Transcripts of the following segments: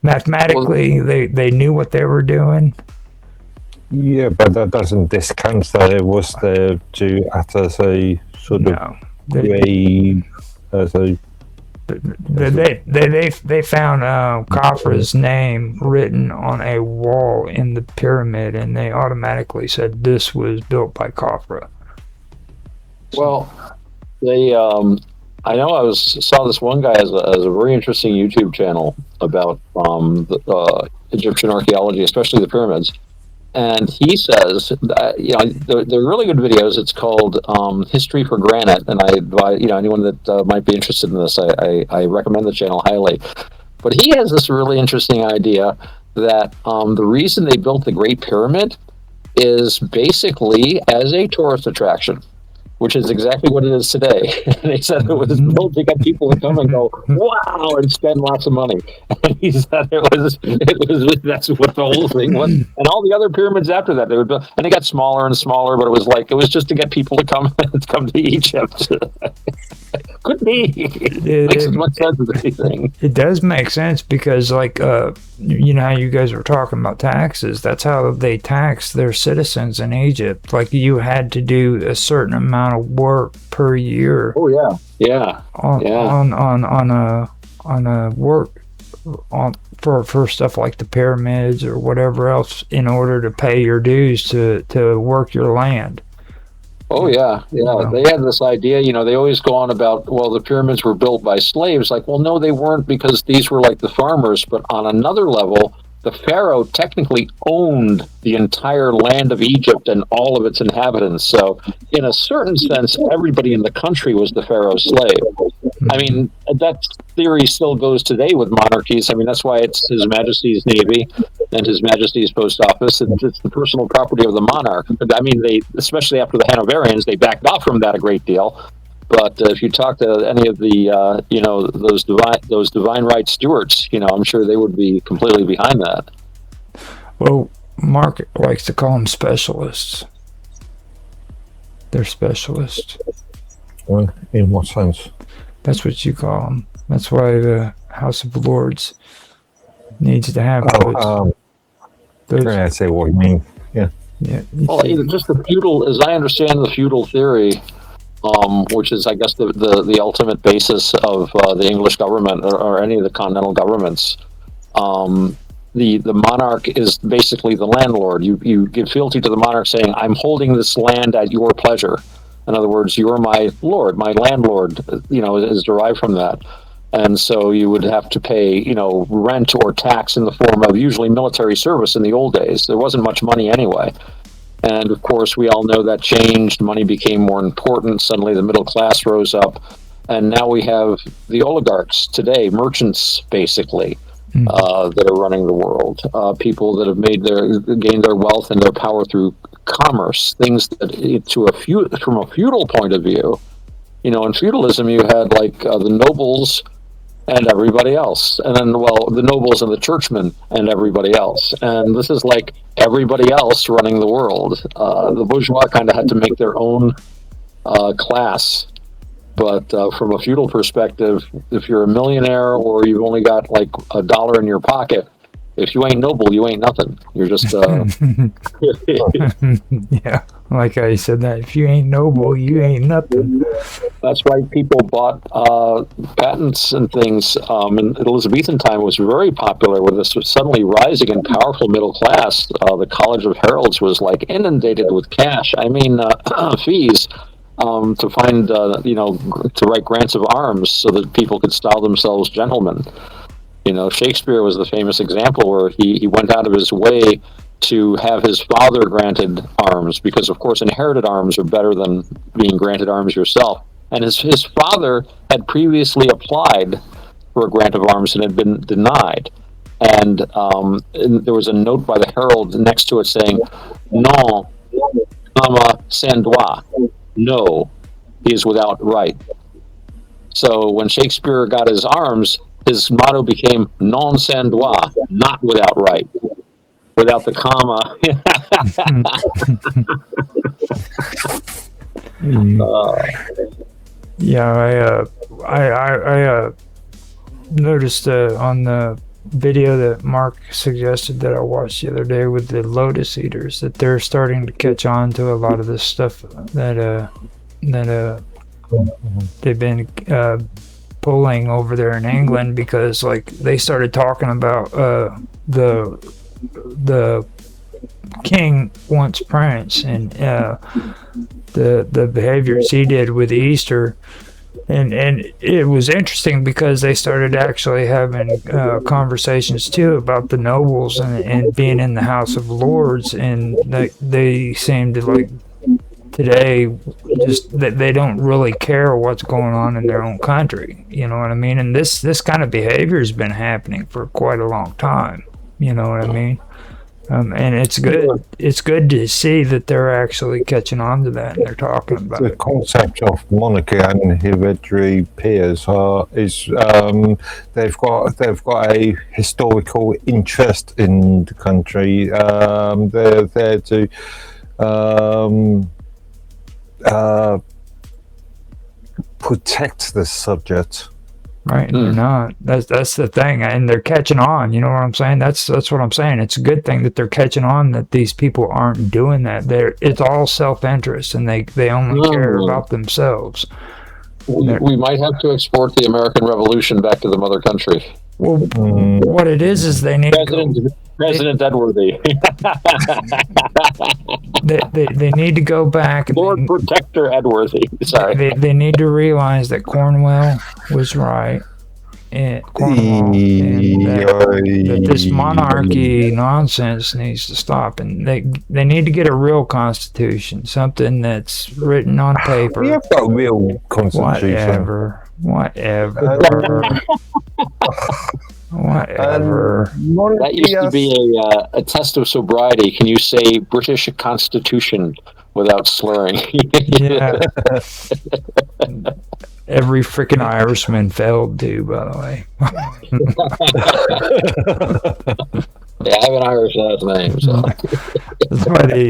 Mathematically, they knew what they were doing. Yeah, but that doesn't discount that it was there to act as a sort of grade, as a. They found Khafre's name written on a wall in the pyramid, and they automatically said this was built by Khafre. Well, they I know saw this one guy as a very interesting YouTube channel about the Egyptian archaeology, especially the pyramids. And he says, that, they're really good videos. It's called History for Granite, and I advise anyone that might be interested in this. I recommend the channel highly. But he has this really interesting idea that the reason they built the Great Pyramid is basically as a tourist attraction, which is exactly what it is today. They said it was built to get people to come and go, wow, and spend lots of money. And he said that's what the whole thing was. And all the other pyramids after that, they were built, and they got smaller and smaller, but it was just to get people to come to Egypt. Could be. Makes as much sense as anything. It does make sense because, like, how you guys were talking about taxes. That's how they tax their citizens in Egypt. Like, you had to do a certain amount of work per year. Oh yeah. On a work for stuff like the pyramids or whatever else in order to pay your dues to work your land. Oh yeah. They had this idea, they always go on about, well, the pyramids were built by slaves. Like, well, no, they weren't, because these were like the farmers. But on another level, the pharaoh technically owned the entire land of Egypt and all of its inhabitants. So in a certain sense, everybody in the country was the pharaoh's slave. I mean, that theory still goes today with monarchies. I mean, that's why it's His Majesty's Navy and His Majesty's Post Office. It's the personal property of the monarch. I mean, especially after the Hanoverians, they backed off from that a great deal. But if you talk to any of the, those divine right stewards, I'm sure they would be completely behind that. Well, Mark likes to call them specialists. They're specialists. Well, in what sense? That's what you call them. That's why the House of Lords needs to have those. I say what you mean. Yeah. Well, just the feudal, as I understand the feudal theory, which is, I guess, the ultimate basis of the English government or any of the continental governments. The monarch is basically the landlord. You give fealty to the monarch, saying, "I'm holding this land at your pleasure." In other words, you're my lord, my landlord. Is derived from that. And so you would have to pay, rent or tax in the form of usually military service in the old days. There wasn't much money anyway. And of course, we all know that changed. Money became more important. Suddenly the middle class rose up. And now we have the oligarchs today, merchants, basically, that are running the world. People that have gained their wealth and their power through commerce, things that, from a feudal point of view, in feudalism, you had like the nobles and everybody else. And then, the nobles and the churchmen and everybody else. And this is like everybody else running the world. The bourgeois kind of had to make their own class. But from a feudal perspective, if you're a millionaire or you've only got like $1 in your pocket, if you ain't noble, you ain't nothing. You're just... Yeah, like I said that. If you ain't noble, you ain't nothing. That's why people bought patents and things. In Elizabethan time was very popular with this suddenly rising and powerful middle class. The College of Heralds was like inundated with cash. I mean, fees to find, to write grants of arms so that people could style themselves gentlemen. Shakespeare was the famous example where he went out of his way to have his father granted arms because, of course, inherited arms are better than being granted arms yourself. And his father had previously applied for a grant of arms and had been denied. And there was a note by the herald next to it saying, "Non, sans droit." No, he is without right. So when Shakespeare got his arms, his motto became "non sans droit," not without right, without the comma. Yeah, I noticed on the video that Mark suggested that I watched the other day with the lotus eaters, that they're starting to catch on to a lot of this stuff that they've been pulling over there in England, because like they started talking about the king wants prince, and the behaviors he did with Easter. And it was interesting because they started actually having conversations too about the nobles and being in the House of Lords, and they seem to, like, today, just that they don't really care what's going on in their own country. You know what I mean? And this kind of behavior has been happening for quite a long time. You know what I mean? And it's good. It's good to see that they're actually catching on to that and they're talking about the it. concept of monarchy and hereditary peers is they've got a historical interest in the country. They're there to protect the subject. Right, they're not. That's the thing, and they're catching on. You know what I'm saying? That's what I'm saying. It's a good thing that they're catching on, that these people aren't doing that. It's all self-interest, and they only care about themselves. We might have to export the American Revolution back to the mother country. Well, what it is they need President Edworthy. they need to go back. Lord Protector Edworthy. Sorry. They need to realize that Cornwell was right. And that this monarchy nonsense needs to stop, and they need to get a real constitution, something that's written on paper. We have got a real constitution. Whatever. That used to be a test of sobriety. Can you say British Constitution without slurring? Yeah. Every freaking Irishman failed to, by the way. Yeah, I have an Irish last name, so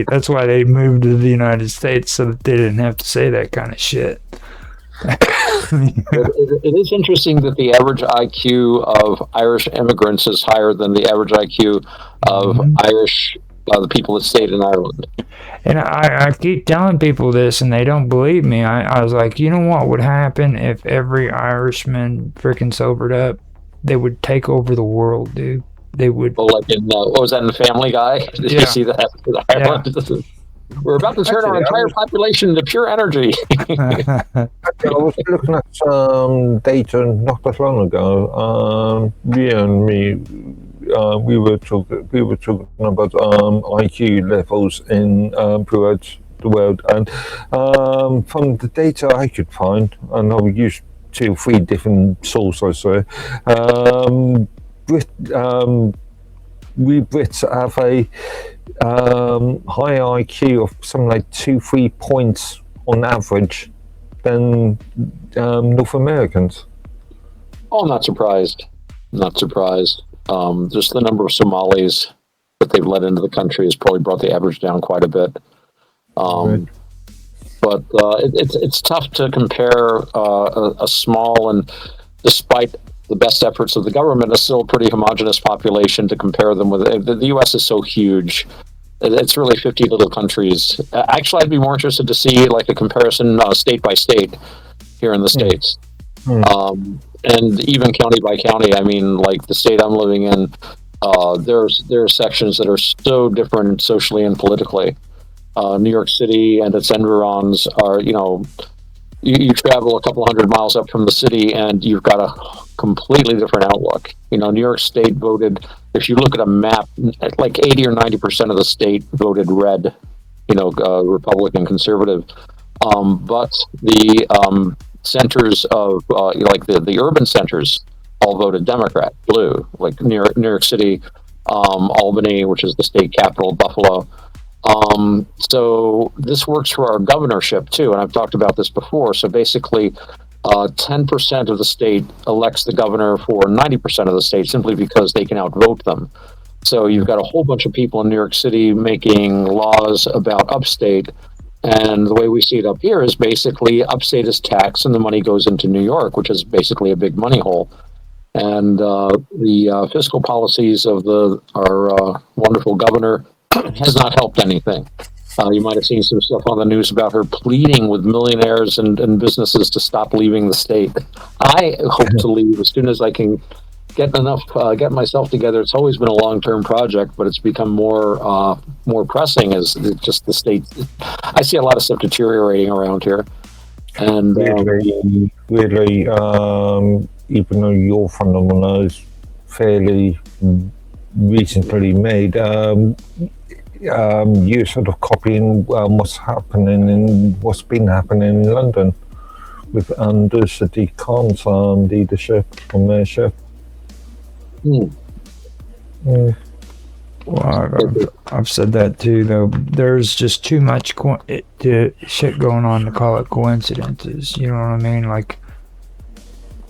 that's why they moved to the United States, so that they didn't have to say that kind of shit. It is interesting that the average IQ of Irish immigrants is higher than the average IQ of Irish the people that stayed in Ireland. And I keep telling people this, and they don't believe me. I was like, you know what would happen if every Irishman freaking sobered up? They would take over the world, dude. They would. Well, like in what was that in the Family Guy? Did you see that? Yeah. We're about to turn our entire population to pure energy. I was looking at some data not that long ago. You and me, we were talking about IQ levels in throughout the world, and from the data I could find, and I'll use 2 or 3 different sources. So, we Brits have a high IQ of something like 2-3 points on average than North Americans. Oh, I'm not surprised. Not surprised. Just the number of Somalis that they've let into the country has probably brought the average down quite a bit. Right. But it's tough to compare a small, and despite the best efforts of the government, is still a pretty homogenous population to compare them with. The U.S. is so huge. It's really 50 little countries. Actually, I'd be more interested to see like a comparison state by state here in the States. And even county by county. I mean, like the state I'm living in, there are sections that are so different socially and politically. New York City and its environs are, you travel a couple hundred miles up from the city and you've got a completely different outlook. New York State voted, if you look at a map, like 80 or 90% of the state voted red, Republican, conservative. But the centers of, like the urban centers all voted Democrat, blue, like New York City, Albany, which is the state capital, Buffalo. So this works for our governorship too, and I've talked about this before. So basically, 10% of the state elects the governor for 90% of the state simply because they can outvote them. So you've got a whole bunch of people in New York City making laws about upstate, and the way we see it up here is basically upstate is taxed and the money goes into New York, which is basically a big money hole. And the fiscal policies of our wonderful governor has not helped anything. You might have seen some stuff on the news about her pleading with millionaires and businesses to stop leaving the state. I hope to leave as soon as I can get myself together. It's always been a long-term project, but it's become more pressing as just the state. I see a lot of stuff deteriorating around here, and weirdly, even though your phenomenon is fairly recently made, you're sort of copying what's happening and what's been happening in London with Anders Khan's leadership on their ship. Well, I've said that too, though. There's just too much shit going on to call it coincidences. You know what I mean? Like,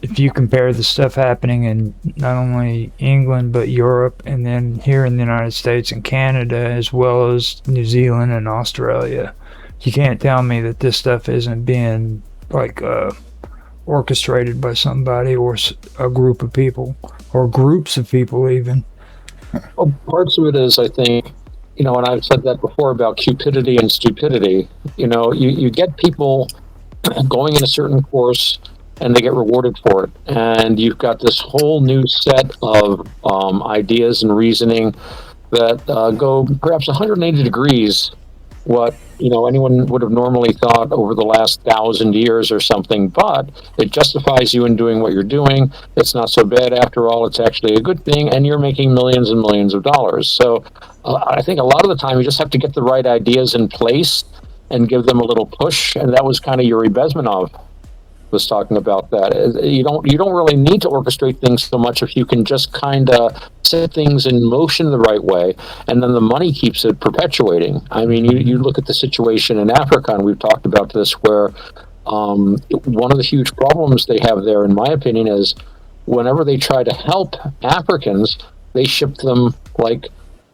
if you compare the stuff happening in not only England but Europe, and then here in the United States and Canada, as well as New Zealand and Australia, you can't tell me that this stuff isn't being like orchestrated by somebody or a group of people or groups of people even. Well, parts of it is, I think, and I've said that before about cupidity and stupidity. You get people going in a certain course and they get rewarded for it. And you've got this whole new set of ideas and reasoning that go perhaps 180 degrees what anyone would have normally thought over the last 1,000 years or something, but it justifies you in doing what you're doing. It's not so bad after all. It's actually a good thing, and you're making millions and millions of dollars. So I think a lot of the time you just have to get the right ideas in place and give them a little push, and that was kind of Yuri Bezmenov was talking about that. You don't really need to orchestrate things so much if you can just kind of set things in motion the right way, and then the money keeps it perpetuating. I mean, you look at the situation in Africa, and we've talked about this, where one of the huge problems they have there, in my opinion, is whenever they try to help Africans, they ship them like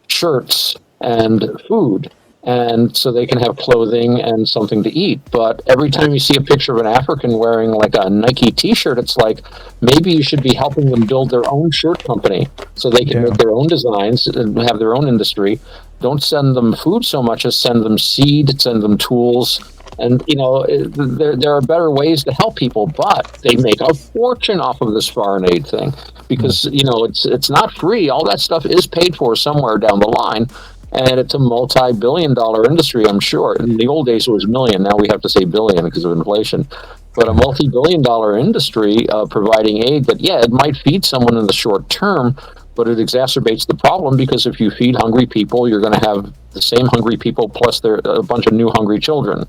shirts and food, and so they can have clothing and something to eat. But every time you see a picture of an African wearing like a Nike t-shirt, it's like, maybe you should be helping them build their own shirt company so they can make their own designs and have their own industry. Don't send them food so much as send them seed, send them tools. And, there are better ways to help people, but they make a fortune off of this foreign aid thing because, it's not free. All that stuff is paid for somewhere down the line. And it's a multi-billion-dollar industry, I'm sure. In the old days, it was million. Now we have to say billion because of inflation. But a multi-billion-dollar industry providing aid that, it might feed someone in the short term, but it exacerbates the problem because if you feed hungry people, you're going to have the same hungry people plus a bunch of new hungry children.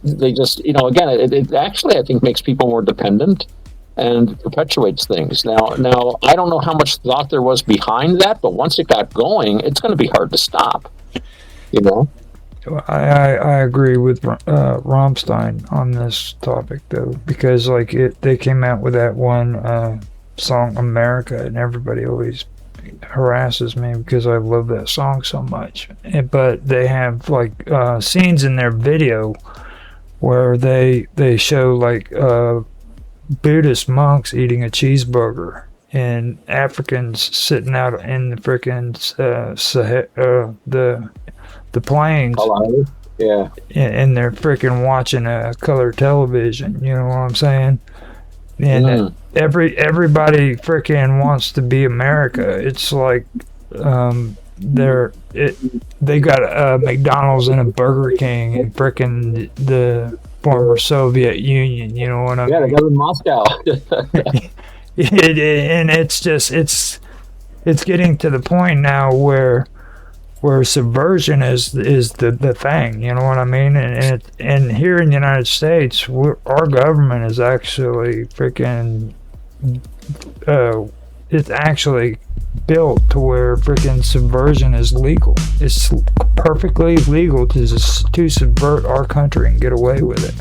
They just, again, it actually, I think, makes people more dependent and perpetuates things. Now, I don't know how much thought there was behind that, but once it got going, it's going to be hard to stop. I agree with Rammstein on this topic, though, because they came out with that one song America, and everybody always harasses me because I love that song so much. But they have scenes in their video where they show Buddhist monks eating a cheeseburger and Africans sitting out in the frickin' the plains. Yeah. And they're frickin' watching a color television. You know what I'm saying? And everybody frickin' wants to be America. It's like they got McDonald's and a Burger King and frickin' the former Soviet Union, you know what I mean? Yeah, they got in Moscow. And it's getting to the point now where subversion is the thing, you know what I mean? And here in the United States, our government is actually freaking it's actually built to where freaking subversion is legal. It's perfectly legal to subvert our country and get away with it.